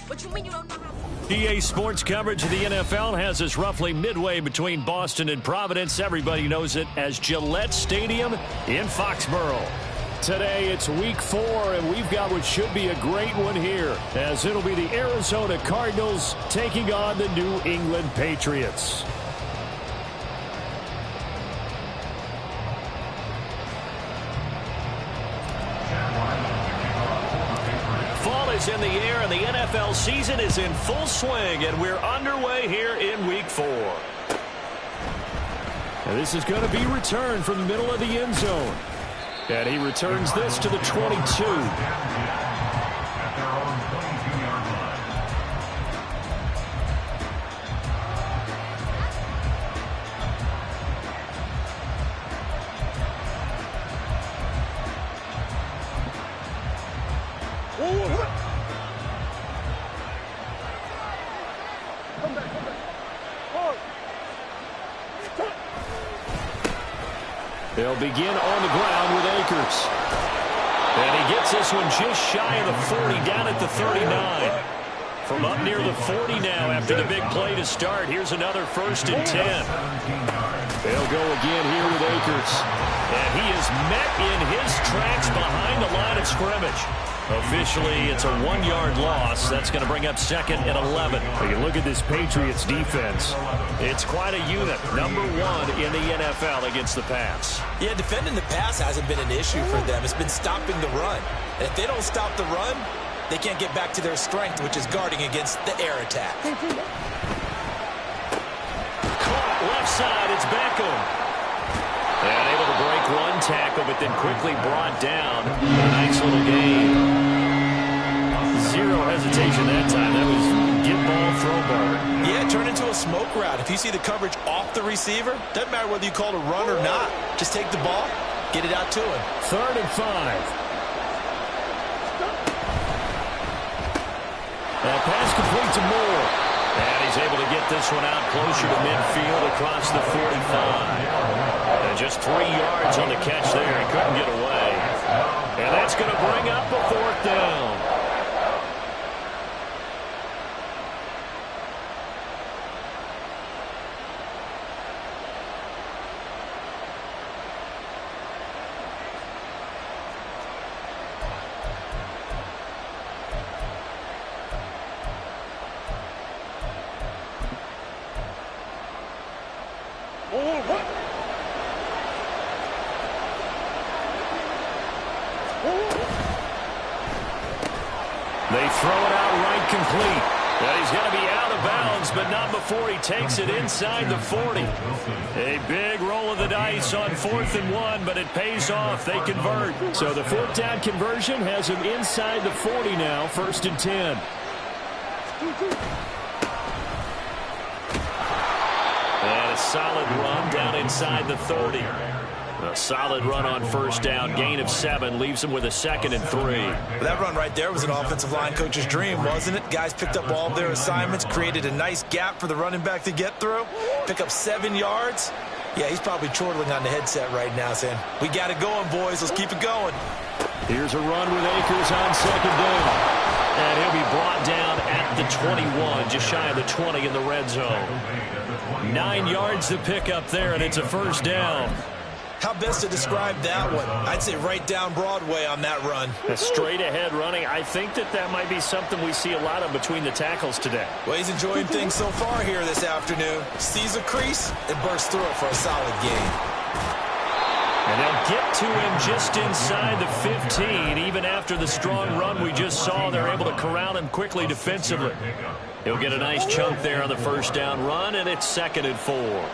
What you mean you don't know how? EA Sports coverage of the NFL has us roughly midway between Boston and Providence. Everybody knows it as Gillette Stadium in Foxborough. Today it's week 4, and we've got what should be a great one here, as it'll be the Arizona Cardinals taking on the New England Patriots. Fall is in the air, and the NFL season is in full swing, and we're underway here in week 4. And this is going to be returned from the middle of the end zone. And he returns this to the 22. They'll begin on the ground with Akers. And he gets this one just shy of the 40, down at the 39. From up near the 40 now after the big play to start. Here's another 1st and 10. They'll go again here with Akers. And he is met in his tracks behind the line of scrimmage. Officially, it's a 1-yard loss. That's going to bring up 2nd and 11. You look at this Patriots defense. It's quite a unit. Number 1 in the NFL against the pass. Yeah, defending the pass hasn't been an issue for them. It's been stopping the run. And if they don't stop the run, they can't get back to their strength, which is guarding against the air attack. Caught left side. It's Beckham. And able to break one tackle, but then quickly brought down. A nice little gain. Zero hesitation that time. That was get ball, throw ball. Yeah, turn into a smoke route. If you see the coverage off the receiver, doesn't matter whether you call it a run or not. Just take the ball, get it out to him. 3rd and 5. That pass complete to Moore. And he's able to get this one out closer to midfield across the 45. And just 3 yards on the catch there. He couldn't get away. And that's going to bring up a 4th down. They throw it out right complete. And he's going to be out of bounds, but not before he takes it inside the 40. A big roll of the dice on 4th and 1, but it pays off. They convert. So the 4th down conversion has him inside the 40 now, 1st and 10. And a solid run down inside the 30. A solid run on 1st down, gain of 7, leaves him with a 2nd and 3. That run right there was an offensive line coach's dream, wasn't it? Guys picked up all of their assignments, created a nice gap for the running back to get through, pick up 7 yards. Yeah, he's probably chortling on the headset right now saying, we got it going, boys. Let's keep it going. Here's a run with Akers on 2nd down. And he'll be brought down at the 21, just shy of the 20 in the red zone. 9 yards to pick up there, and it's a 1st down. How best to describe that one? I'd say right down Broadway on that run. A straight ahead running. I think that might be something we see a lot of between the tackles today. Well, he's enjoying things so far here this afternoon. Sees a crease and bursts through it for a solid gain. And they'll get to him just inside the 15. Even after the strong run we just saw, they're able to corral him quickly defensively. He'll get a nice chunk there on the 1st down run, and it's 2nd and 4.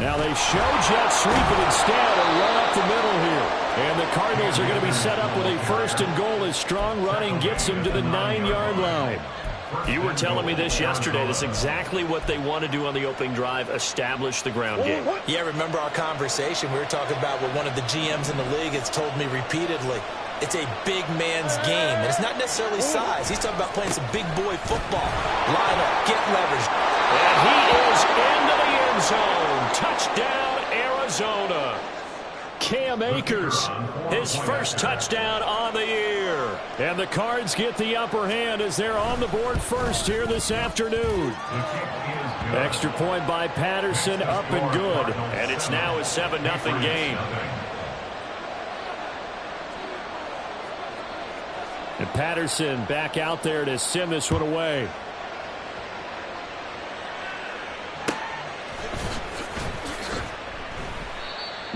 Now they show jet sweep it instead and run up the middle here. And the Cardinals are going to be set up with a 1st and goal as strong running gets them to the 9-yard line. You were telling me this yesterday. That's exactly what they want to do on the opening drive, establish the ground game. Yeah, remember our conversation? We were talking about what one of the GMs in the league has told me repeatedly. It's a big man's game, and it's not necessarily size. He's talking about playing some big boy football. Line up, get leverage. And he is into the end zone. Touchdown, Arizona. Cam Akers. His first touchdown on the year. And the Cards get the upper hand as they're on the board first here this afternoon. Extra point by Patterson, up and good. And it's now a 7-0 game. And Patterson back out there to send this one away.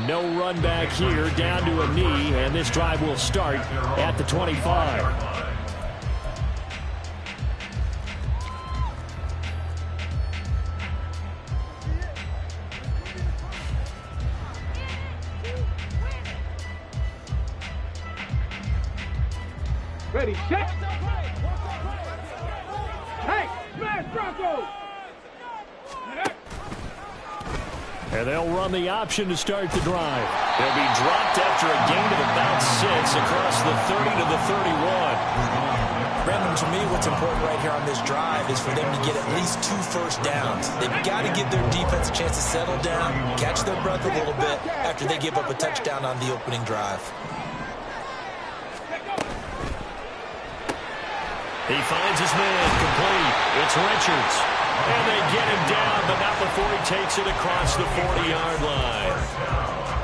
No run back here, down to a knee, and this drive will start at the 25. Ready, check. Hey, smash Bronco. And they'll run the option to start the drive. They'll be dropped after a gain of about 6 across the 30 to the 31. Brandon, to me, what's important right here on this drive is for them to get at least 2 first downs. They've got to give their defense a chance to settle down, catch their breath a little bit after they give up a touchdown on the opening drive. He finds his man complete. It's Richards. And they get him down, but not before he takes it across the 40-yard line.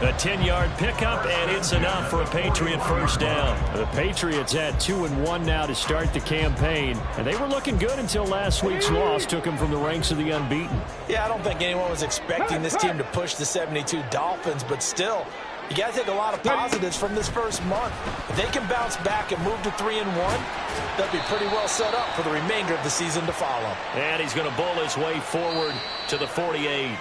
A 10-yard pickup, and it's enough for a Patriot first down. The Patriots at 2-1 now to start the campaign, and they were looking good until last week's loss took them from the ranks of the unbeaten. Yeah, I don't think anyone was expecting this team to push the 72 Dolphins, but still, you got to take a lot of positives from this first month. If they can bounce back and move to 3-1, they'll be pretty well set up for the remainder of the season to follow. And he's going to bowl his way forward to the 48.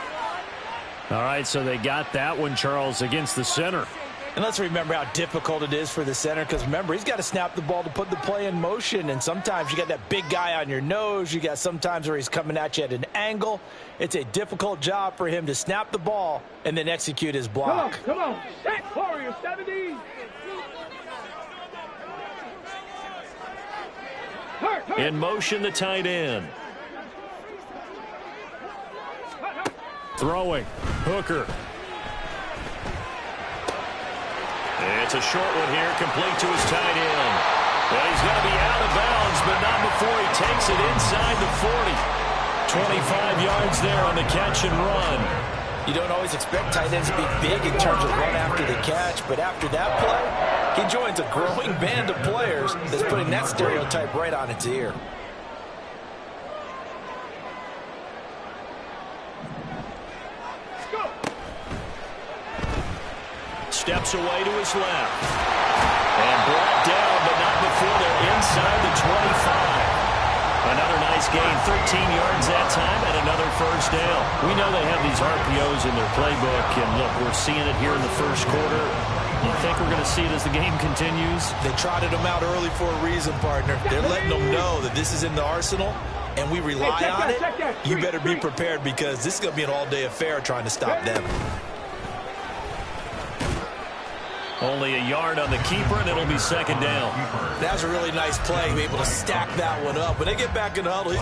All right, so they got that one, Charles, against the center. And let's remember how difficult it is for the center, because remember, he's got to snap the ball to put the play in motion, and sometimes you got that big guy on your nose. You got sometimes where he's coming at you at an angle. It's a difficult job for him to snap the ball and then execute his block. Come on. Set, Warrior 70. In motion, the tight end. Throwing. Hooker. It's a short one here, complete to his tight end. Well, he's going to be out of bounds, but not before he takes it inside the 40. 25 yards there on the catch and run. You don't always expect tight ends to be big in terms of run after the catch, but after that play, he joins a growing band of players that's putting that stereotype right on its ear. Steps away to his left. And brought down, but not before they're inside the 25. Another nice gain, 13 yards that time, and another first down. We know they have these RPOs in their playbook, and look, we're seeing it here in the first quarter. You think we're going to see it as the game continues? They trotted them out early for a reason, partner. They're letting them know that this is in the arsenal, and we rely on it. You better be prepared, because this is going to be an all-day affair trying to stop them. Only a yard on the keeper, and it'll be second down. That was a really nice play, be able to stack that one up. When they get back in the huddle, he's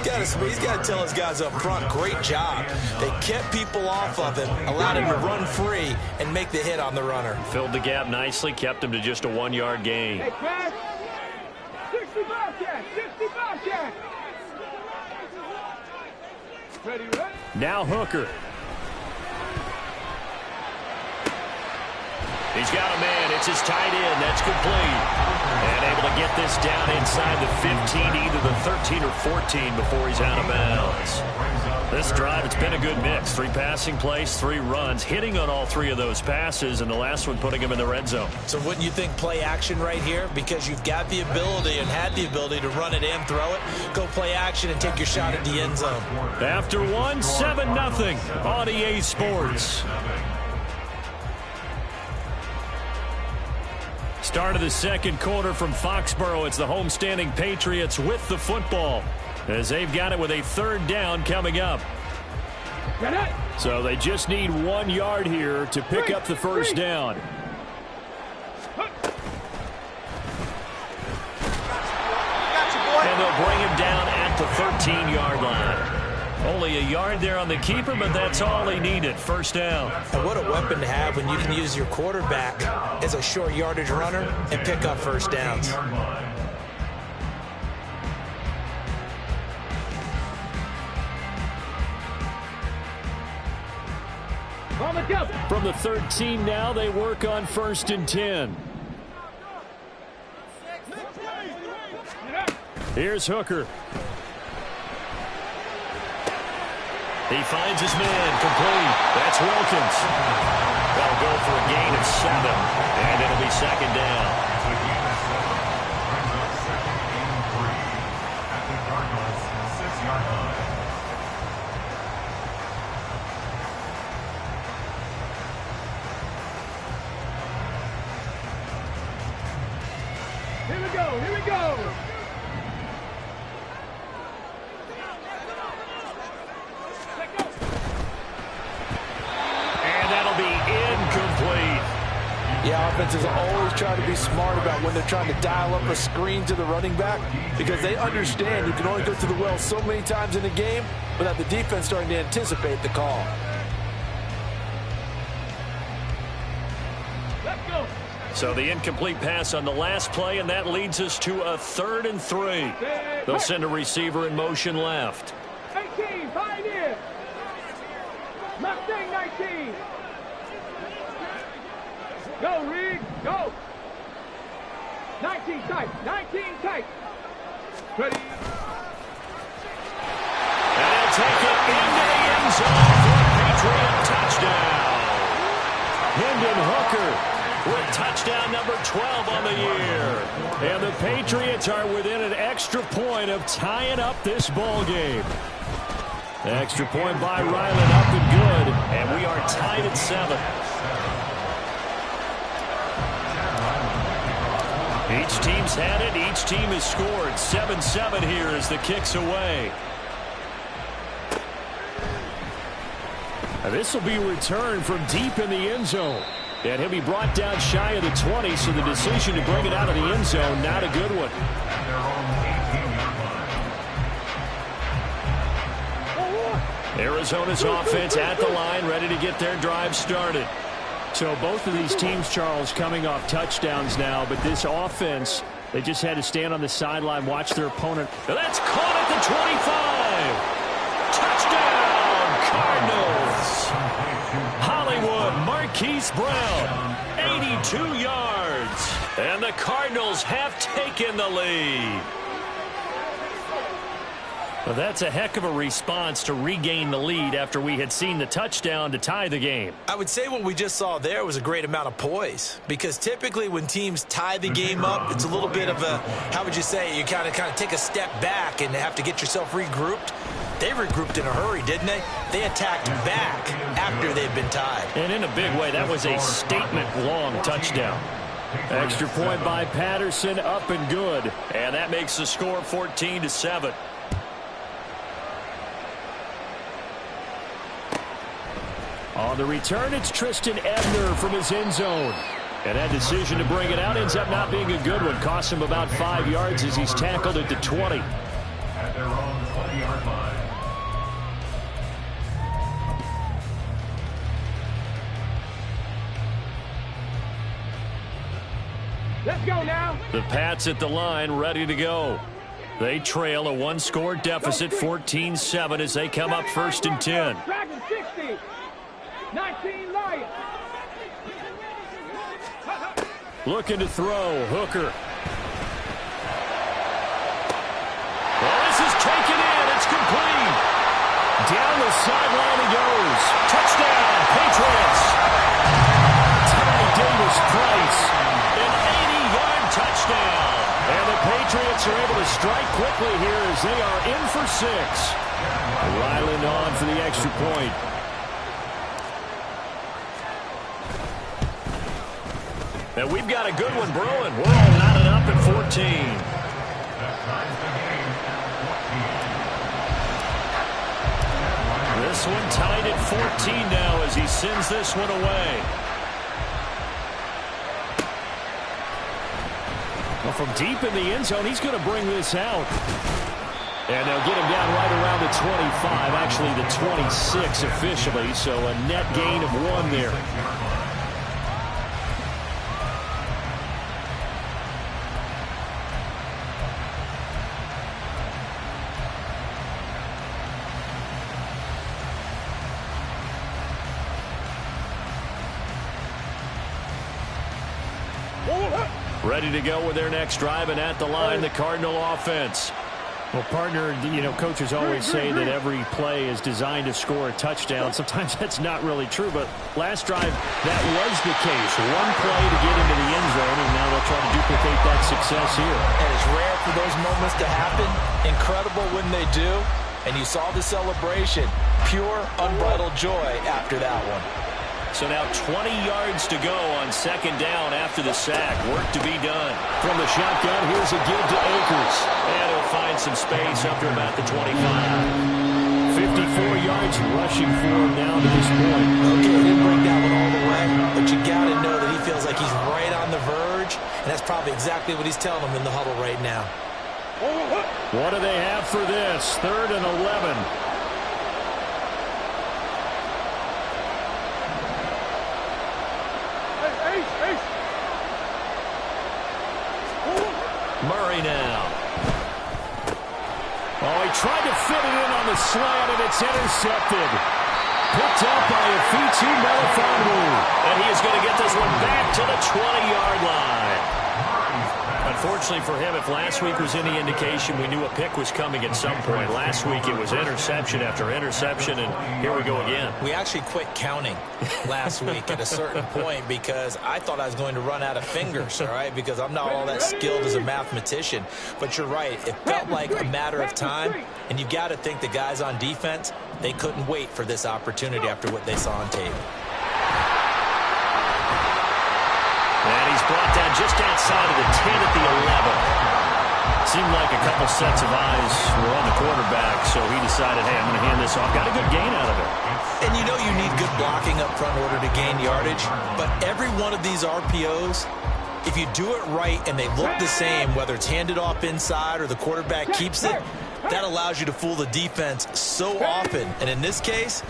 got to tell his guys up front, great job. They kept people off of him, allowed him to run free, and make the hit on the runner. Filled the gap nicely, kept him to just a 1-yard gain. Hey, Crash. 60 Bobcat. 60 Bobcat. Ready, ready. Now Hooker. He's got a man. It's his tight end. That's complete. And able to get this down inside the 15, either the 13 or 14 before he's out of bounds. This drive, it's been a good mix. 3 passing plays, 3 runs, hitting on all 3 of those passes, and the last one putting him in the red zone. So wouldn't you think play action right here? Because you've got the ability and had the ability to run it and throw it. Go play action and take your shot at the end zone. After 1, 7-0 on EA Sports. Start of the second quarter from Foxborough. It's the homestanding Patriots with the football, as they've got it with a 3rd down coming up. So they just need 1 yard here to pick up the first down. And they'll bring him down at the 13-yard line. Only a yard there on the keeper, but that's all he needed. First down. And what a weapon to have when you can use your quarterback as a short yardage runner and pick up first downs. From the 13 now, they work on 1st and 10. Here's Hooker. He finds his man, complete. That's Wilkins. They'll go for a gain of 7, and it'll be 2nd down. Here we go, here we go. And that'll be incomplete. Yeah, offenses always try to be smart about when they're trying to dial up a screen to the running back because they understand you can only go to the well so many times in a game without the defense starting to anticipate the call. Let's go. So the incomplete pass on the last play, and that leads us to a 3rd and 3. They'll send a receiver in motion left. 18, Pioneer. Mustang 19. Go, Reed, go. 19 tight, 19 tight. Ready. And they'll take it into the end zone for a Patriot touchdown. Hendon Hooker with touchdown number 12 on the year. And the Patriots are within an extra point of tying up this ball game. Extra point by Ryland, up and good. And we are tied at 7. Each team's had it. Each team has scored. 7-7 here as the kick's away. Now this will be returned from deep in the end zone. And he'll be brought down shy of the 20, so the decision to bring it out of the end zone, not a good one. Arizona's offense at the line, ready to get their drive started. So both of these teams, Charles, coming off touchdowns now, but this offense, they just had to stand on the sideline, watch their opponent. Now that's caught at the 25. Touchdown, Cardinals. Hollywood, Marquise Brown, 82 yards. And the Cardinals have taken the lead. Well, that's a heck of a response to regain the lead after we had seen the touchdown to tie the game. I would say what we just saw there was a great amount of poise because typically when teams tie the game up, it's a little bit of a, how would you say, you kind of take a step back and have to get yourself regrouped. They regrouped in a hurry, didn't they? They attacked back after they'd been tied. And in a big way, that was a statement-long touchdown. Extra point by Patterson, up and good. And that makes the score 14-7. On the return, it's Tristan Ebner from his end zone. And that decision to bring it out ends up not being a good one. Costs him about 5 yards as he's tackled at the 20. At their own 20-yard line. Let's go now. The Pats at the line, ready to go. They trail a one-score deficit, 14-7, as they come up 1st and 10. Dragon 60. 19 Lions. Looking to throw, Hooker. Well, this is taken in. It's complete. Down the sideline he goes. Touchdown, Patriots. Ty Davis-Price, an 80-yard touchdown. And the Patriots are able to strike quickly here as they are in for 6. Ryland on for the extra point. And we've got a good one brewing. We're all knotted up at 14. This one tied at 14 now as he sends this one away. Well, from deep in the end zone, he's going to bring this out. And they'll get him down right around the 25, actually the 26 officially, so a net gain of 1 there. Ready to go with their next drive, and at the line, the Cardinal offense. Well, partner, coaches always say that every play is designed to score a touchdown. Sometimes that's not really true, but last drive, that was the case. One play to get into the end zone, and now they'll try to duplicate that success here. And it's rare for those moments to happen. Incredible when they do. And you saw the celebration. Pure, unbridled joy after that one. So now 20 yards to go on second down after the sack. Work to be done. From the shotgun, here's a give to Akers. And he'll find some space up to about the 25. 54 yards rushing for him now to this point. Okay, he didn't break that one all the way, but you got to know that he feels like he's right on the verge, and that's probably exactly what he's telling them in the huddle right now. What do they have for this? 3rd and 11. Murray now. Oh, he tried to fit it in on the slant, and it's intercepted. Picked up by Afitu Melifonwu. And he is going to get this one back to the 20-yard line. Unfortunately for him, if last week was any indication, we knew a pick was coming at some point. Last week it was interception after interception, and here we go again. We actually quit counting last week at a certain point because I thought I was going to run out of fingers, all right, because I'm not all that skilled as a mathematician. But you're right. It felt like a matter of time, and you got to think the guys on defense, they couldn't wait for this opportunity after what they saw on tape. And he's brought down just outside of the 10 at the 11. Seemed like a couple sets of eyes were on the quarterback, so he decided, hey, I'm going to hand this off. Got a good gain out of it. And you know you need good blocking up front in order to gain yardage, but every one of these RPOs, if you do it right and they look the same, whether it's handed off inside or the quarterback keeps it, that allows you to fool the defense so often. And in this case,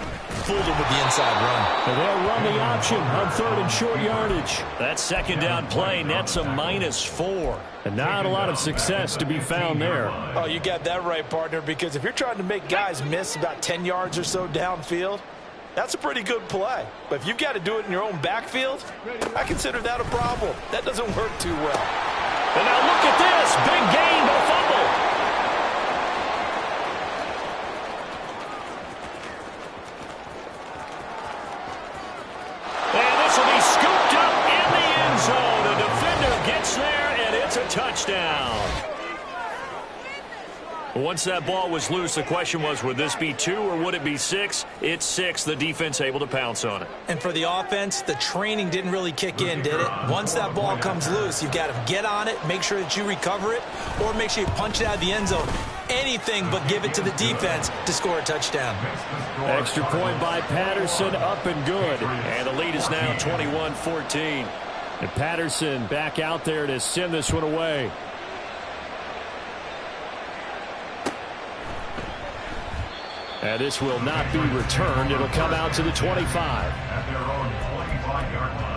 fooled them with the inside run. And they'll run the option on 3rd and short yardage. That second down play nets a -4. And not a lot of success to be found there. Oh, you got that right, partner, because if you're trying to make guys miss about 10 yards or so downfield, that's a pretty good play. But if you've got to do it in your own backfield, I consider that a problem. That doesn't work too well. And now look at this. Big gain, but a fumble. Touchdown. Once that ball was loose, the question was, would this be 2 or would it be 6? It's 6. The defense able to pounce on it. And for the offense, the training didn't really kick in, did it? Once that ball comes loose, you've got to get on it, make sure that you recover it, or make sure you punch it out of the end zone. Anything but give it to the defense to score a touchdown. Extra point by Patterson, up and good. And the lead is now 21-14. And Patterson back out there to send this one away. And this will not be returned. It'll come out to the 25. At their own 25-yard line.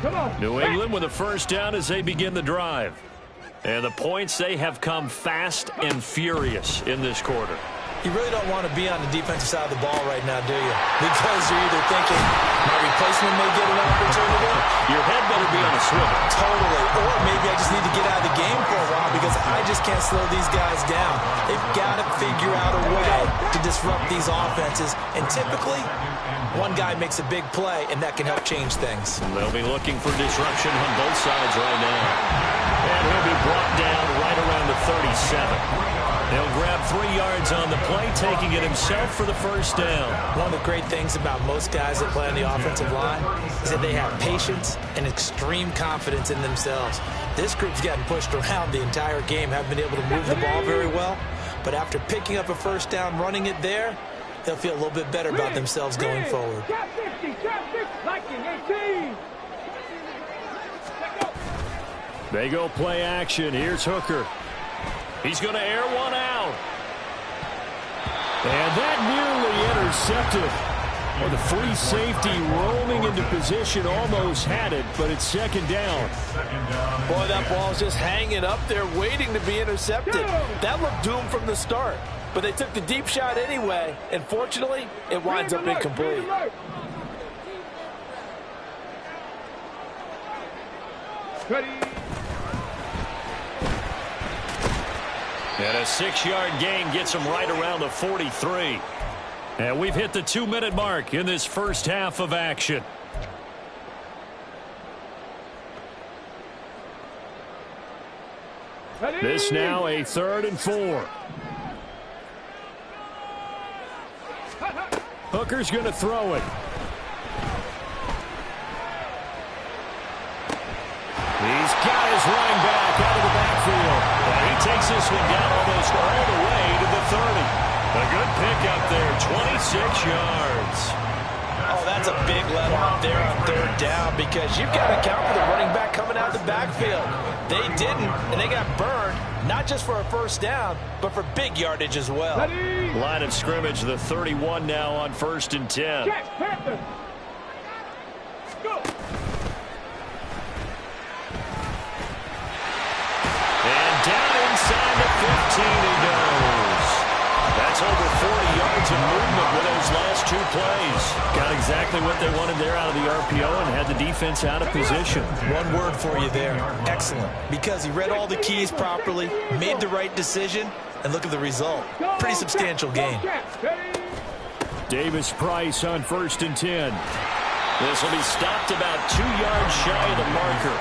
Come on. New England with a first down as they begin the drive. And the points, they have come fast and furious in this quarter. You really don't want to be on the defensive side of the ball right now, do you? Because you're either thinking, my replacement may get an opportunity. Your head better be on a swivel. Totally. Or maybe I just need to get out of the game for a while because I just can't slow these guys down. They've got to figure out a way to disrupt these offenses. And typically, one guy makes a big play, and that can help change things. They'll be looking for disruption on both sides right now. And he'll be brought down right around the 37. They'll grab 3 yards on the play, taking it himself for the first down. One of the great things about most guys that play on the offensive line is that they have patience and extreme confidence in themselves. This group's gotten pushed around the entire game, haven't been able to move the ball very well, but But after picking up a first down, running it there, they'll feel a little bit better about themselves going forward. Trap 50, trap 6, Viking 18. They go play action. Here's Hooker. He's going to air one out. And that nearly intercepted. Well, the free safety roaming into position almost had it, but it's second down. Boy, that ball's just hanging up there waiting to be intercepted. That looked doomed from the start, but they took the deep shot anyway, and fortunately, it winds up incomplete. Ready. And a 6-yard gain gets him right around the 43. And we've hit the 2-minute mark in this first half of action. Ready. This now a 3rd and 4. Hooker's going to throw it. He's got his running back out of the backfield. And he takes this one down almost all the way to the 30. A good pickup there, 26 yards. Oh, that's a big let off there on 3rd down because you've got to account for the running back coming out of the backfield. They didn't, and they got burned, not just for a first down, but for big yardage as well. Ready. Line of scrimmage, the 31 now on 1st and 10. Check, Panthers. Go. And down inside the 15 he goes. That's over 40 yards of movement with those last 2 plays. Got exactly what they wanted there out of the RPO and had the defense out of position. One word for you there, excellent, because he read all the keys properly, made the right decision, and look at the result. Pretty substantial gain. Davis Price on 1st and 10. This will be stopped about 2 yards shy of the marker.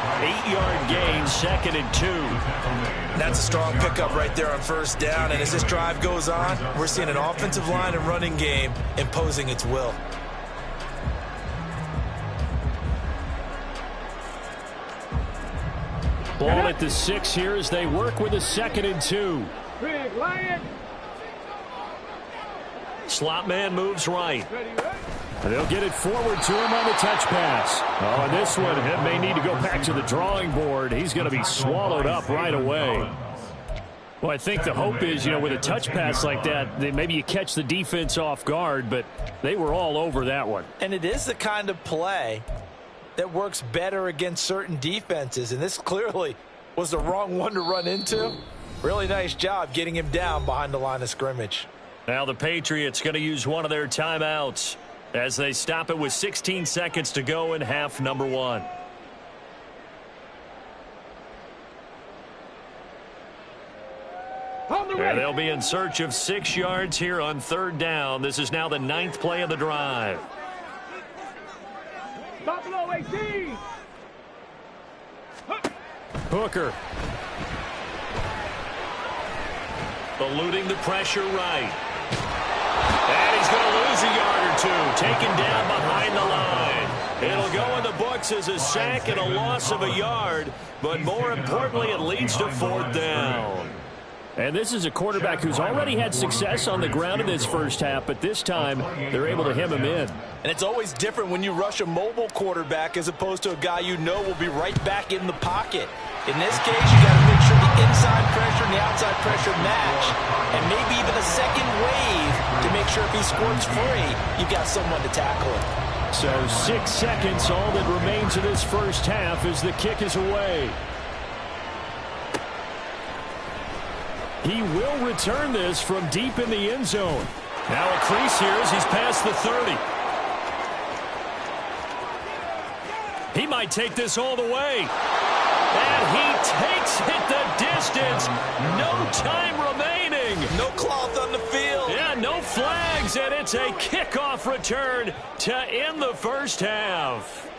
8-yard gain, 2nd and 2. That's a strong pickup right there on 1st down, and as this drive goes on, we're seeing an offensive line and running game imposing its will. Ball at the 6 here as they work with a 2nd and 2. Big Lion. Slot man moves right. Ready, ready. They'll get it forward to him on the touch pass. Oh, and this one, it may need to go back to the drawing board. He's going to be swallowed up right away. Well, I think the hope is, with a touch pass like that, maybe you catch the defense off guard, but they were all over that one. And it is the kind of play that works better against certain defenses, and this clearly was the wrong one to run into. Really nice job getting him down behind the line of scrimmage. Now the Patriots going to use one of their timeouts as they stop it with 16 seconds to go in half number 1. And they'll be in search of 6 yards here on 3rd down. This is now the 9th play of the drive. Buffalo 18. Hooker. Eluding the pressure right. And he's going to lose a yard or 2. Taken down behind the line. It'll go in the books as a sack and a loss of a yard. But more importantly, it leads to 4th down. And this is a quarterback who's already had success on the ground in this first half, but this time they're able to hem him in. And it's always different when you rush a mobile quarterback as opposed to a guy you know will be right back in the pocket. In this case, you got to make sure the inside pressure and the outside pressure match, and maybe even a second wave to make sure if he squirts free, you've got someone to tackle him. So 6 seconds, all that remains of this first half as the kick is away. He will return this from deep in the end zone. Now a crease here as he's past the 30. He might take this all the way. And he takes it the distance. No time remaining. No cloth on the field. Yeah, no flags, and it's a kickoff return to end the first half.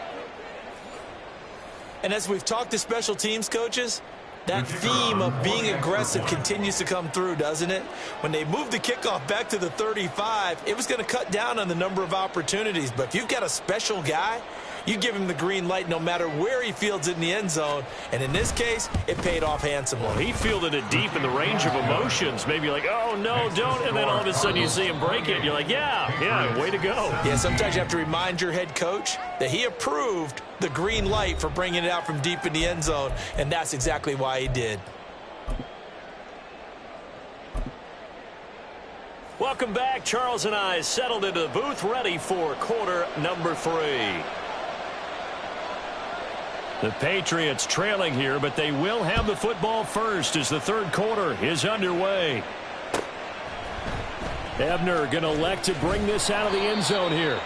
And as we've talked to special teams coaches, that theme of being aggressive continues to come through, doesn't it? When they moved the kickoff back to the 35, it was going to cut down on the number of opportunities. But if you've got a special guy You give him the green light no matter where he fields it in the end zone, and in this case, it paid off handsomely. Well, he fielded it deep in the range of emotions. Maybe like, oh, no, don't, and then all of a sudden you see him break it, and you're like, yeah, way to go. Yeah, sometimes you have to remind your head coach that he approved the green light for bringing it out from deep in the end zone, and that's exactly why he did. Welcome back. Charles and I settled into the booth, ready for quarter number 3. The Patriots trailing here, but they will have the football first as the third quarter is underway. Ebner going to elect to bring this out of the end zone here.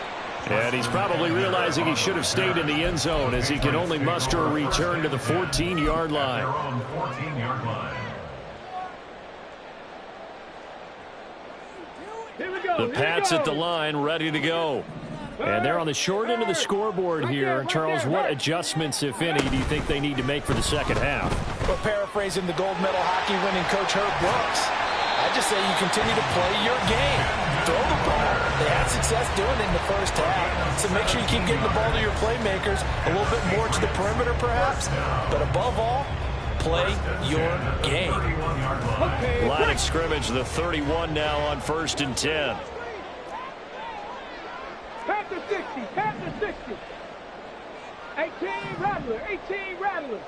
And he's probably realizing he should have stayed in the end zone as he can only muster a return to the 14-yard line. On the 14-yard line. The Pats at the line, ready to go. And they're on the short end of the scoreboard here. Charles, what adjustments, if any, do you think they need to make for the second half? Well, paraphrasing the gold medal hockey winning coach Herb Brooks, I just say you continue to play your game. Throw the ball. They had success doing it in the first half. So make sure you keep getting the ball to your playmakers, a little bit more to the perimeter perhaps. But above all, play your game. Line of scrimmage, the 31 now on 1st and 10. Panther 60, Panther 60. 18 Rattler, 18 Rattler.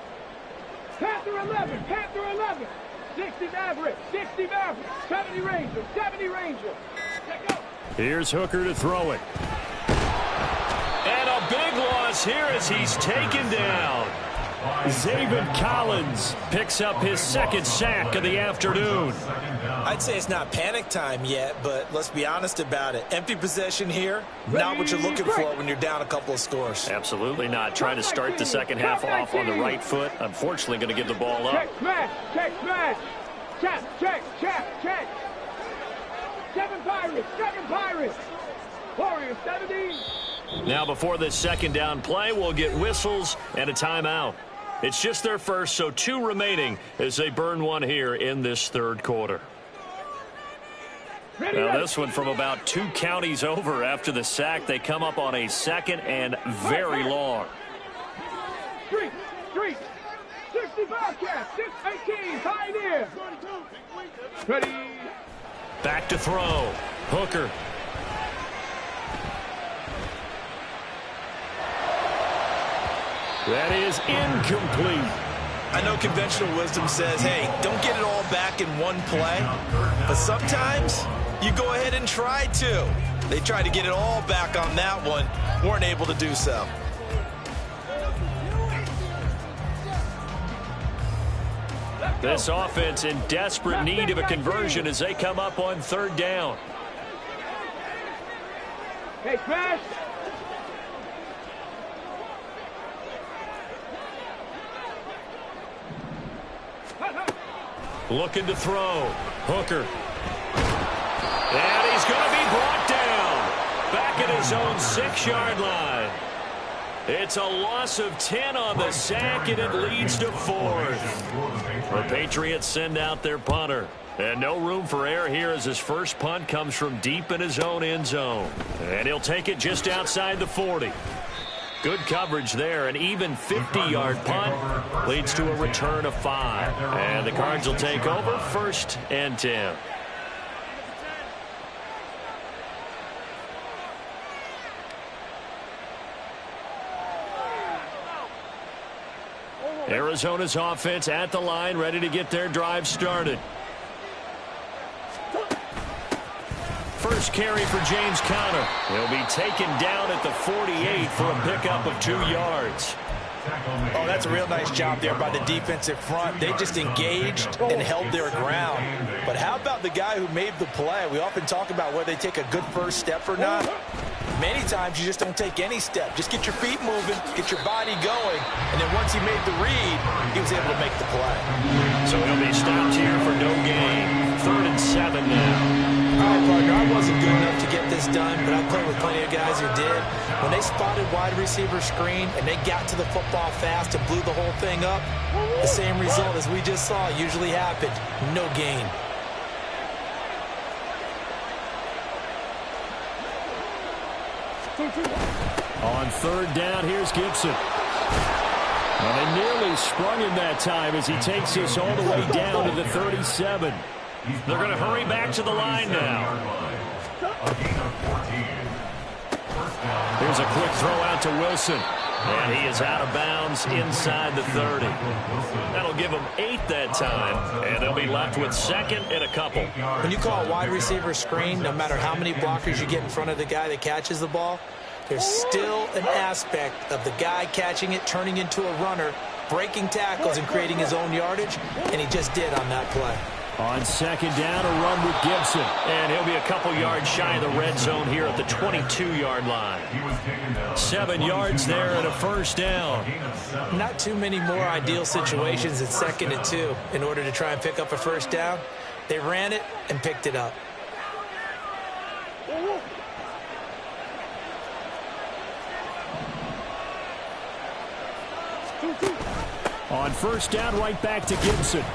Panther 11, Panther 11. 60 Maverick, 60 Maverick. 70 Ranger, 70 Ranger. Here's Hooker to throw it. And a big loss here as he's taken down. Zaven Collins picks up his second sack of the afternoon. I'd say it's not panic time yet, but let's be honest about it. Empty possession here, not what you're looking for when you're down a couple of scores. Absolutely not. Trying to start the second half off on the right foot. Unfortunately, going to give the ball up. Check, smash, check, smash. Check. 7 Pirates. Warriors, 70. Now before this second down play, we'll get whistles and a timeout. It's just their first, so 2 remaining as they burn one here in this third quarter. Now this one from about 2 counties over after the sack. They come up on a second and very long. Street. 60 Bobcats, 618 Pioneer. Ready. Back to throw. Hooker. That is incomplete. I know conventional wisdom says, hey, don't get it all back in one play. But sometimes you go ahead and try to. They tried to get it all back on that one. Weren't able to do so. This offense in desperate need of a conversion as they come up on 3rd down. Hey, smash. Looking to throw. Hooker. And he's going to be brought down. Back at his own 6-yard line. It's a loss of 10 on the sack, and it leads to 4th. The Patriots send out their punter. And no room for error here as his first punt comes from deep in his own end zone. And he'll take it just outside the 40. Good coverage there. An even 50-yard punt leads to a return of 5. And the Cards will take over 1st and 10. Arizona's offense at the line, ready to get their drive started. First carry for James Conner. He'll be taken down at the 48 for a pickup of 2 yards. Oh, that's a real nice job there by the defensive front. They just engaged and held their ground. But how about the guy who made the play? We often talk about whether they take a good first step or not. Many times you just don't take any step. Just get your feet moving, get your body going, and then once he made the read, he was able to make the play. So he'll be stopped here for no gain. 3rd and 7 now. All right, partner, I wasn't good enough to get this done, but I played with plenty of guys who did. When they spotted wide receiver screen and they got to the football fast and blew the whole thing up, the same result as we just saw usually happened. No gain. On third down, here's Gibson. And they nearly sprung him that time as he takes us all the way down to the 37. They're going to hurry back to the line now. Here's a quick throw out to Wilson. And he is out of bounds inside the 30. That'll give them 8 that time, and they'll be left with second and a couple. When you call a wide receiver screen, no matter how many blockers you get in front of the guy that catches the ball, there's still an aspect of the guy catching it, turning into a runner, breaking tackles and creating his own yardage, and he just did on that play. On second down, a run with Gibson. And he'll be a couple yards shy of the red zone here at the 22-yard line. 7 yards there and a first down. Not too many more ideal situations at 2nd and 2 in order to try and pick up a first down. They ran it and picked it up. On first down, right back to Gibson.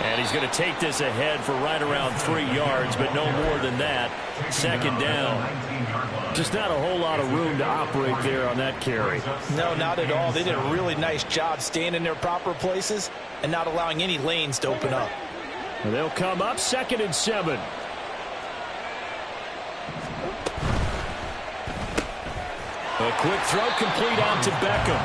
And he's going to take this ahead for right around 3 yards, but no more than that. Second down. Just not a whole lot of room to operate there on that carry. No, not at all. They did a really nice job staying in their proper places and not allowing any lanes to open up. And they'll come up 2nd and 7. A quick throw complete out to Beckham.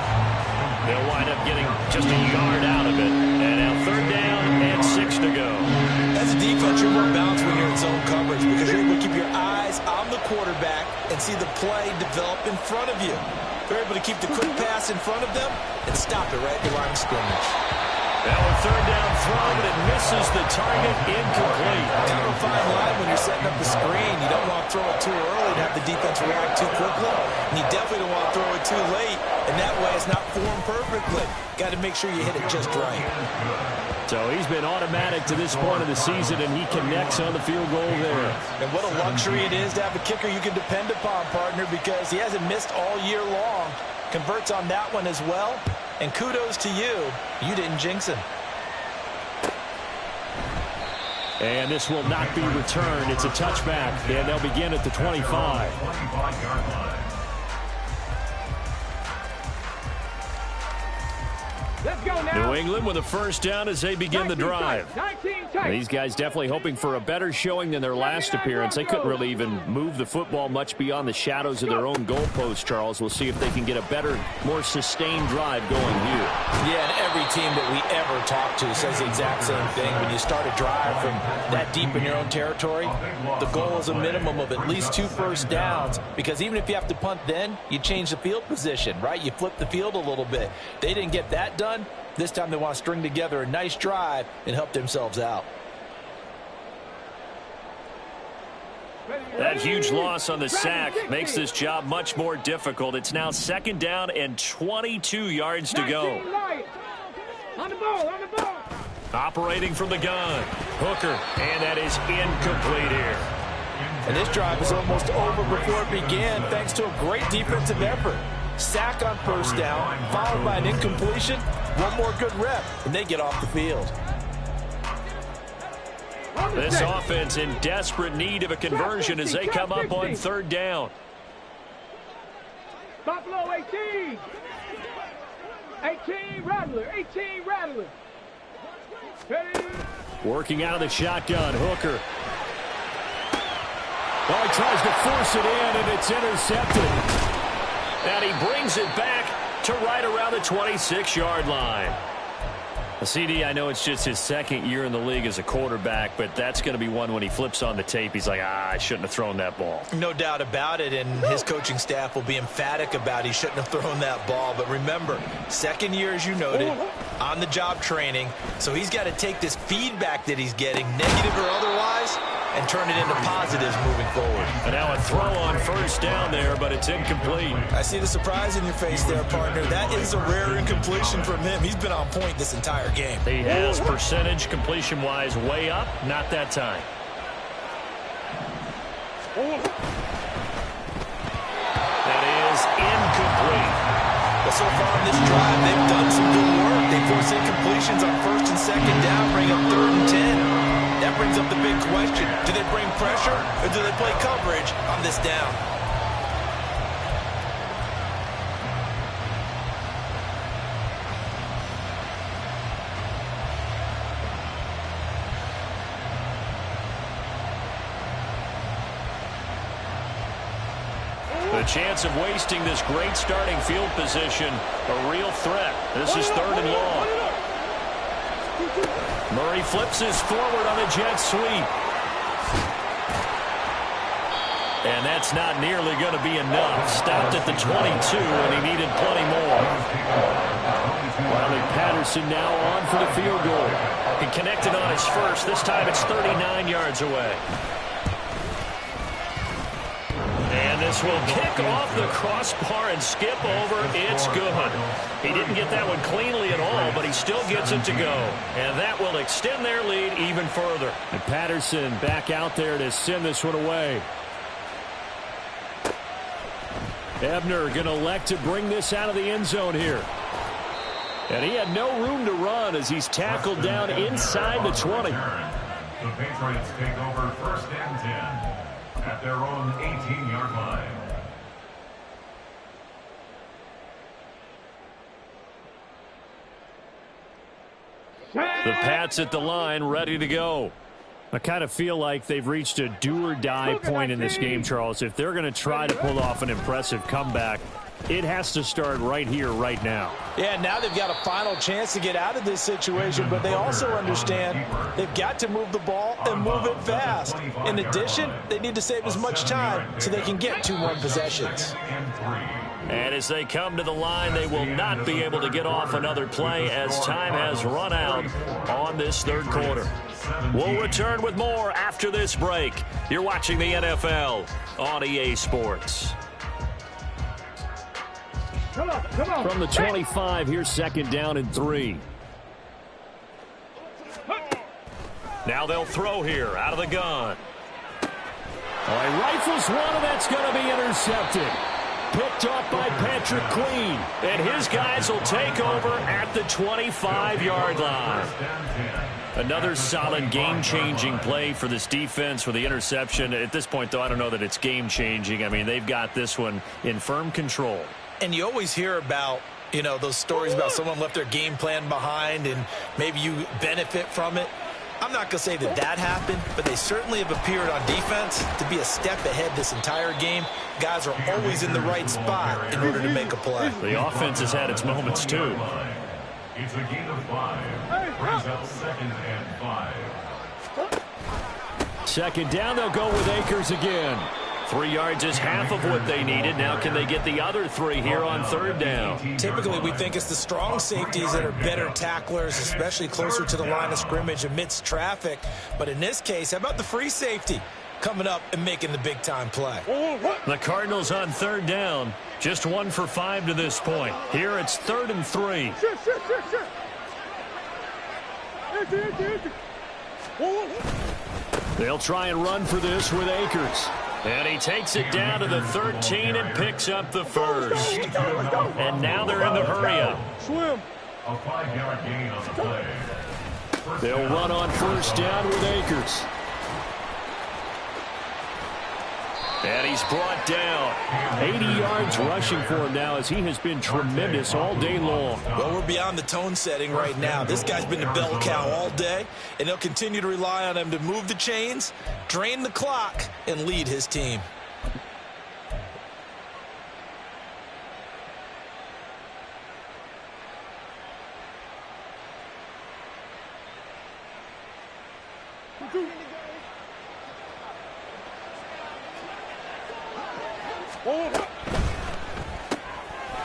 They'll wind up getting just a yard out of it. And now 3rd down and 6 to go. As a defense, you're more balanced when you're in zone coverage because you're able to keep your eyes on the quarterback and see the play develop in front of you. They're able to keep the quick pass in front of them and stop it right at the line of scrimmage. Now a 3rd down throw, but it misses the target, incomplete. Kind of a fine line when you're setting up the screen. You don't want to throw it too early to have the defense react too quickly. And you definitely don't want to throw it too late. And that way it's not formed perfectly. Got to make sure you hit it just right. So he's been automatic to this point of the season, and he connects on the field goal there. And what a luxury it is to have a kicker you can depend upon, partner, because he hasn't missed all year long. Converts on that one as well. And kudos to you. You didn't jinx him. And this will not be returned. It's a touchback, and they'll begin at the 25. 25-yard line. Let's go now. New England with a first down as they begin the drive. These guys definitely hoping for a better showing than their last appearance. They couldn't really even move the football much beyond the shadows of their own goalpost, Charles. We'll see if they can get a better, more sustained drive going here. Yeah, and every team that we ever talk to says the exact same thing. When you start a drive from that deep in your own territory, the goal is a minimum of at least 2 first downs, because even if you have to punt then, you change the field position, right? You flip the field a little bit. They didn't get that done. This time they want to string together a nice drive and help themselves out. That huge loss on the sack makes this job much more difficult. It's now 2nd down and 22 yards to go. On the ball, on the ball. Operating from the gun. Hooker, and that is incomplete here. And this drive is almost over before it began thanks to a great defensive effort. Sack on first down, followed by an incompletion. One more good rep, and they get off the field. This offense in desperate need of a conversion as they come up on 3rd down. Buffalo 18. 18 Rattler, 18 Rattler. Ready? Working out of the shotgun, Hooker. Well, he tries to force it in, and it's intercepted. And he brings it back to right around the 26-yard line. CD, I know it's just his 2nd year in the league as a quarterback, but that's going to be one when he flips on the tape. He's like, I shouldn't have thrown that ball. No doubt about it, and his coaching staff will be emphatic about he shouldn't have thrown that ball. But remember, 2nd year, as you noted, on-the-job training, so he's got to take this feedback that he's getting, negative or otherwise, and turn it into positives moving forward. And now a throw on first down there, but it's incomplete. I see the surprise in your face there, partner. That is a rare incompletion from him. He's been on point this entire game. He has percentage completion-wise way up, not that time. That is incomplete. But so far in this drive, they've done some good work. They force incompletions on 1st and 2nd down, bring up 3rd and 10. That brings up the big question. Do they bring pressure or do they play coverage on this down? The chance of wasting this great starting field position, a real threat. This is 3rd and long. Murray flips his forward on a jet sweep. And that's not nearly going to be enough. Stopped at the 22, and he needed plenty more. Riley Patterson now on for the field goal. He connected on his first. This time it's 39 yards away. And this will kick off the crossbar and skip over. It's good. He didn't get that one cleanly at all, but he still gets it to go. And that will extend their lead even further. And Patterson back out there to send this one away. Ebner going to elect to bring this out of the end zone here. And he had no room to run as he's tackled down inside the 20. The Patriots take over 1st and 10 at their own 18-yard line. The Pats at the line, ready to go. I kind of feel like they've reached a do-or-die point in this game, Charles. If they're going to try to pull off an impressive comeback, it has to start right here, right now. Yeah, now they've got a final chance to get out of this situation, but they also understand they've got to move the ball and move it fast. In addition, they need to save as much time so they can get 2 more possessions. And as they come to the line, they will not be able to get off another play as time has run out on this 3rd quarter. We'll return with more after this break. You're watching the NFL on EA Sports. Come on. From the 25, here's 2nd down and 3. Now they'll throw here out of the gun. He rifles one, and that's going to be intercepted. Picked off by Patrick Queen. And his guys will take over at the 25-yard line. Another solid game-changing play for this defense with the interception. At this point, though, I don't know that it's game-changing. I mean, they've got this one in firm control. And you always hear about, those stories about someone left their game plan behind and maybe you benefit from it. I'm not going to say that happened, but they certainly have appeared on defense to be a step ahead this entire game. Guys are always in the right spot in order to make a play. The offense has had its moments, too. It's a gain of 5. Brings up 2nd and 5. 2nd down, they'll go with Akers again. 3 yards is half of what they needed. Now can they get the other 3 here on 3rd down? Typically, we think it's the strong safeties that are better tacklers, especially closer to the line of scrimmage amidst traffic. But in this case, how about the free safety coming up and making the big-time play? The Cardinals on 3rd down. Just 1 for 5 to this point. Here it's 3rd and 3. They'll try and run for this with Akers. And he takes it down to the 13 and picks up the first. And now they're in the hurry-up. A 5-yard gain on the play. They'll run on 1st down with Akers. And he's brought down. 80 yards rushing for him now as he has been tremendous all day long. Well, we're beyond the tone setting right now. This guy's been the bell cow all day, and they'll continue to rely on him to move the chains, drain the clock, and lead his team.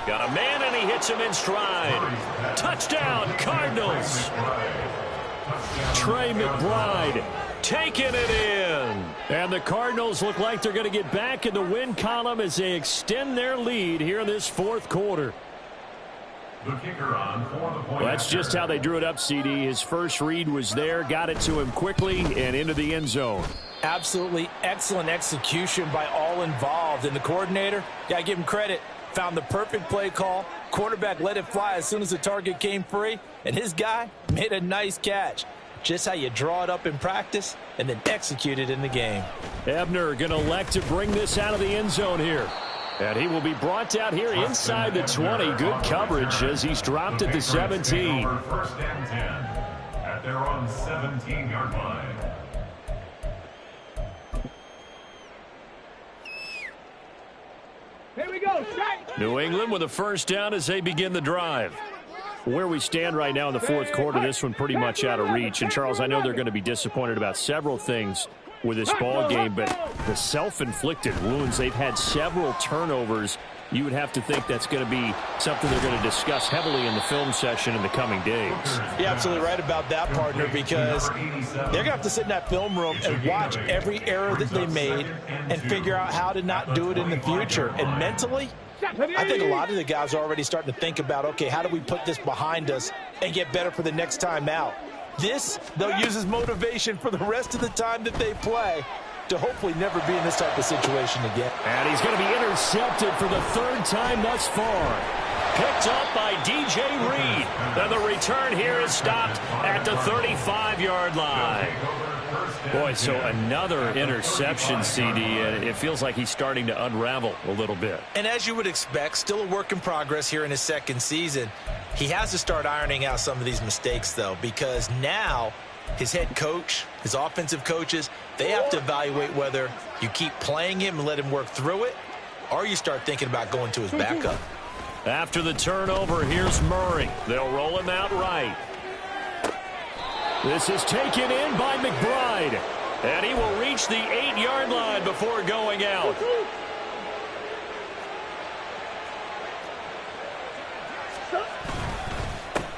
Got a man, and he hits him in stride. Touchdown, Cardinals. Trey McBride taking it in. And the Cardinals look like they're going to get back in the win column as they extend their lead here in this 4th quarter. The kicker on for the point. Well, that's just how they drew it up, CD. His first read was there, got it to him quickly, and into the end zone. Absolutely excellent execution by all involved. And the coordinator, got to give him credit, found the perfect play call. Quarterback let it fly as soon as the target came free, and his guy made a nice catch. Just how you draw it up in practice and then execute it in the game. Ebner going to elect to bring this out of the end zone here. And he will be brought down here inside the 20. Good coverage as he's dropped at the 17. 1st and 10 at their own 17-yard line. New England with a first down as they begin the drive. Where we stand right now in the fourth quarter, this one pretty much out of reach. And, Charles, I know they're going to be disappointed about several things with this ball game, but the self-inflicted wounds, they've had several turnovers. You would have to think that's going to be something they're going to discuss heavily in the film session in the coming days. You're absolutely right about that, partner, because they're going to have to sit in that film room and watch every error that they made and figure out how to not do it in the future. And mentally, I think a lot of the guys are already starting to think about, okay, how do we put this behind us and get better for the next time out? This, they'll use as motivation for the rest of the time that they play to hopefully never be in this type of situation again. And he's going to be intercepted for the third time thus far. Picked up by DJ Reed. And the return here is stopped at the 35-yard line. Boy, so another interception, CD, and it feels like he's starting to unravel a little bit. And as you would expect, still a work in progress here in his second season. He has to start ironing out some of these mistakes, though, because now his head coach, his offensive coaches, they have to evaluate whether you keep playing him and let him work through it, or you start thinking about going to his backup. After the turnover, here's Murray. They'll roll him out right. This is taken in by McBride. And he will reach the 8-yard line before going out.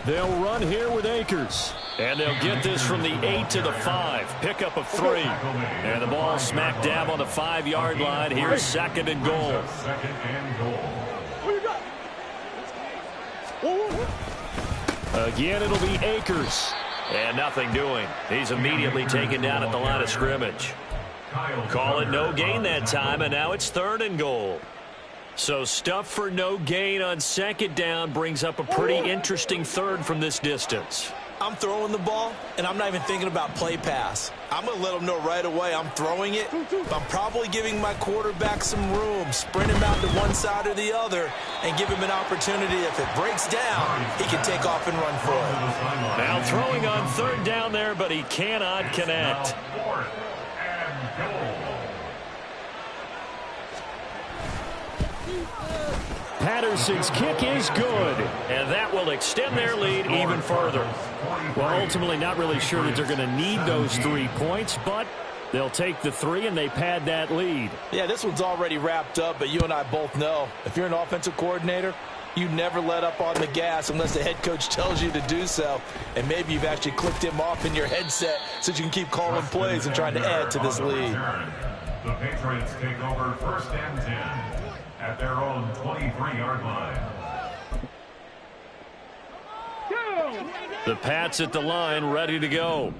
They'll run here with Akers. And they'll get this from the 8 to the 5. Pickup of 3. And the ball smack dab on the 5-yard line. Here's second and goal. Again, it'll be Akers. And nothing doing. He's immediately taken down at the line of scrimmage. Call it no gain that time, and now it's third and goal. So stuff for no gain on second down brings up a pretty interesting third from this distance. I'm throwing the ball, and I'm not even thinking about play pass. I'm going to let them know right away I'm throwing it, but I'm probably giving my quarterback some room, sprint him out to one side or the other, and give him an opportunity. If it breaks down, he can take off and run for it. Now throwing on third down there, but he cannot connect. Patterson's kick is good. And that will extend their lead even further. Well, ultimately not really sure that they're going to need those 3 points, but they'll take the 3 and they pad that lead. Yeah, this one's already wrapped up, but you and I both know if you're an offensive coordinator, you never let up on the gas unless the head coach tells you to do so. And maybe you've actually clicked him off in your headset so you can keep calling plays and trying to add to this lead. The Patriots take over first and 10 at their own 23-yard line. The Pats at the line, ready to go.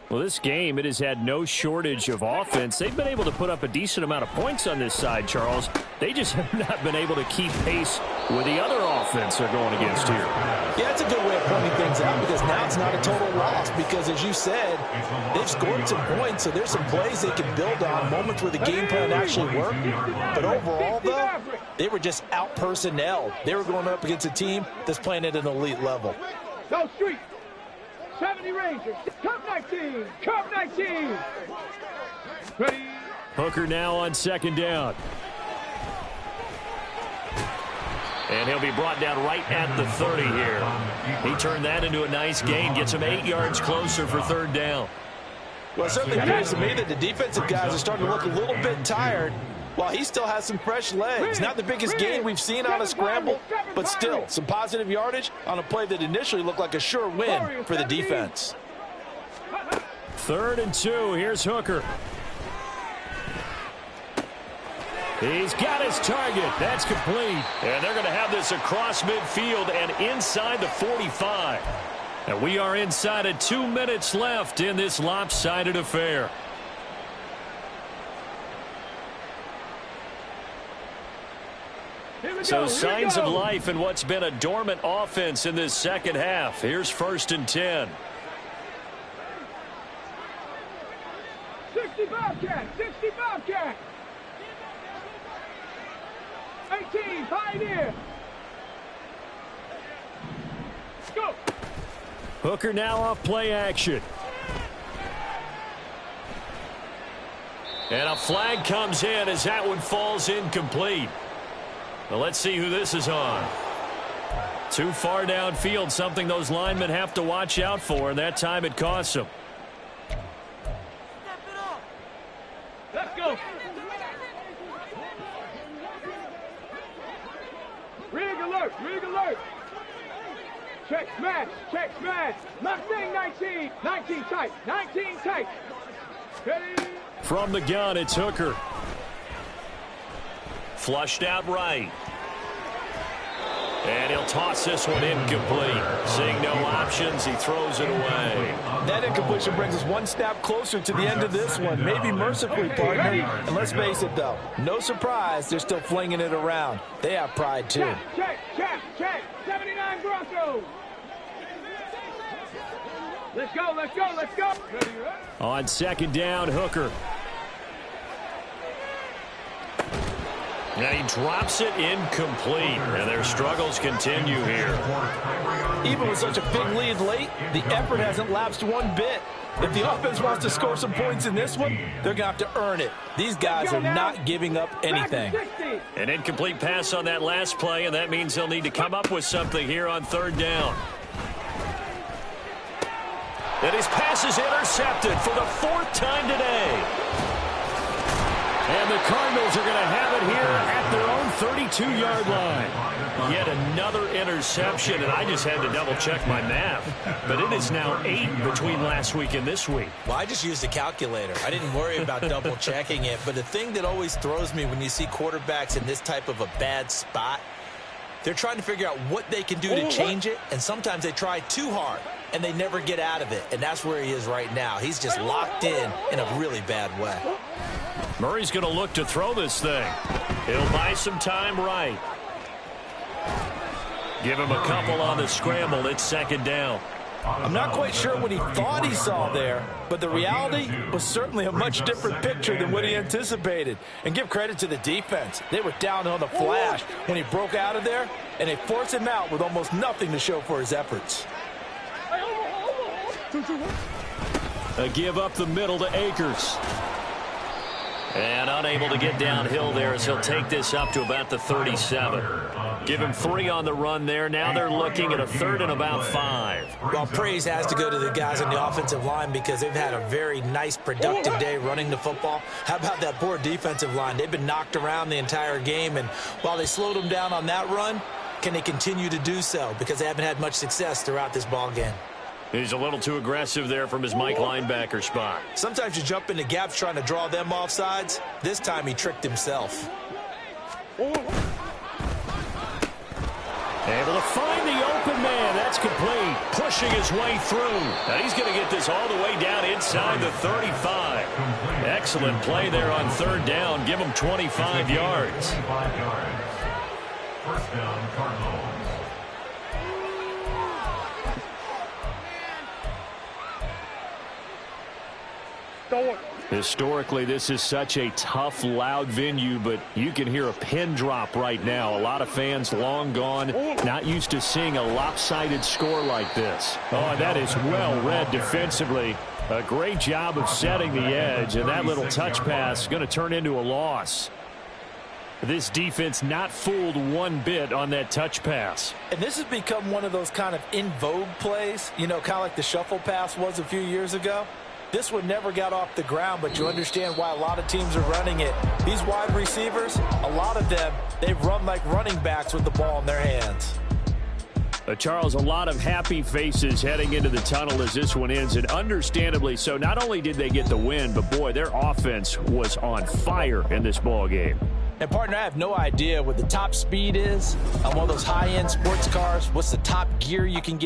Well, this game, it has had no shortage of offense. They've been able to put up a decent amount of points on this side, Charles. They just have not been able to keep pace with the other offense they're going against here. Yeah, it's a good way of pointing things out because now it's not a total loss because, as you said, they've scored some points, so there's some plays they can build on, moments where the game plan actually worked. But overall, though, they were just out-personnelled. They were going up against a team that's playing at an elite level. Go Street. 70 Rangers. Cup 19. Cup 19. Ready. Hooker now on second down. And he'll be brought down right at the 30 here. He turned that into a nice gain. Gets him 8 yards closer for third down. Well, it certainly appears to me that the defensive guys are starting to look a little bit tired while he still has some fresh legs. Not the biggest gain we've seen on a scramble, but still some positive yardage on a play that initially looked like a sure win for the defense. 3rd and 2. Here's Hooker. He's got his target. That's complete. And they're going to have this across midfield and inside the 45. And we are inside of 2 minutes left in this lopsided affair. So signs of life in what's been a dormant offense in this second half. Here's 1st and 10. 60 Bobcat. 60 Bobcat. 18 Pioneer. Go. Hooker now off play action. And a flag comes in as that one falls incomplete. Well, let's see who this is on. Too far downfield, something those linemen have to watch out for, and that time it costs them. Let's go. Rig alert, rig alert. Check smash, check smash. Mustang 19, 19 tight, 19 tight. Ready? From the gun, it's Hooker. Flushed out right. And he'll toss this one incomplete. Seeing no options, he throws it away. That incompletion brings us one step closer to the end of this one. Maybe mercifully, partner. And let's face it, though, no surprise, they're still flinging it around. They have pride, too. Check. 79 Broncos. Let's go. On second down, Hooker. And he drops it incomplete. And their struggles continue here. Even with such a big lead late, the effort hasn't lapsed one bit. If the offense wants to score some points in this one, they're going to have to earn it. These guys are not giving up anything. An incomplete pass on that last play, and that means they'll need to come up with something here on third down. And his pass is intercepted for the fourth time today. And the Cardinals are going to have it here at their own 32-yard line. Yet another interception, and I just had to double-check my math. But it is now 8 between last week and this week. Well, I just used a calculator. I didn't worry about double-checking it. But the thing that always throws me when you see quarterbacks in this type of a bad spot, they're trying to figure out what they can do to change it, and sometimes they try too hard, and they never get out of it. And that's where he is right now. He's just locked in a really bad way. Murray's going to look to throw this thing. He'll buy some time right. Give him a couple on the scramble. It's second down. I'm not quite sure what he thought he saw there, but the reality was certainly a much different picture than what he anticipated. And give credit to the defense. They were down on the flash when he broke out of there, and they forced him out with almost nothing to show for his efforts. A give up the middle to Akers. And unable to get downhill there as he'll take this up to about the 37. Give him 3 on the run there. Now they're looking at a third and about 5. Well, praise has to go to the guys on the offensive line because they've had a very nice, productive day running the football. How about that poor defensive line? They've been knocked around the entire game, and while they slowed them down on that run, can they continue to do so? Because they haven't had much success throughout this ball game. He's a little too aggressive there from his Mike linebacker spot. Sometimes you jump into gaps trying to draw them off sides. This time he tricked himself. Able to find the open man. That's complete. Pushing his way through. And he's going to get this all the way down inside the 35. Excellent play there on third down. Give him 25 yards. First down, Cardinals. Historically, this is such a tough, loud venue, but you can hear a pin drop right now. A lot of fans long gone, not used to seeing a lopsided score like this. Oh, and that is well read defensively. A great job of setting the edge, and that little touch pass is going to turn into a loss. This defense not fooled one bit on that touch pass. And this has become one of those kind of in vogue plays, you know, kind of like the shuffle pass was a few years ago. This one never got off the ground, but you understand why a lot of teams are running it. These wide receivers, a lot of them, they've run like running backs with the ball in their hands. Charles, a lot of happy faces heading into the tunnel as this one ends, and understandably so. Not only did they get the win, but boy, their offense was on fire in this ball game. And partner, I have no idea what the top speed is on one of those high-end sports cars. What's the top gear you can get?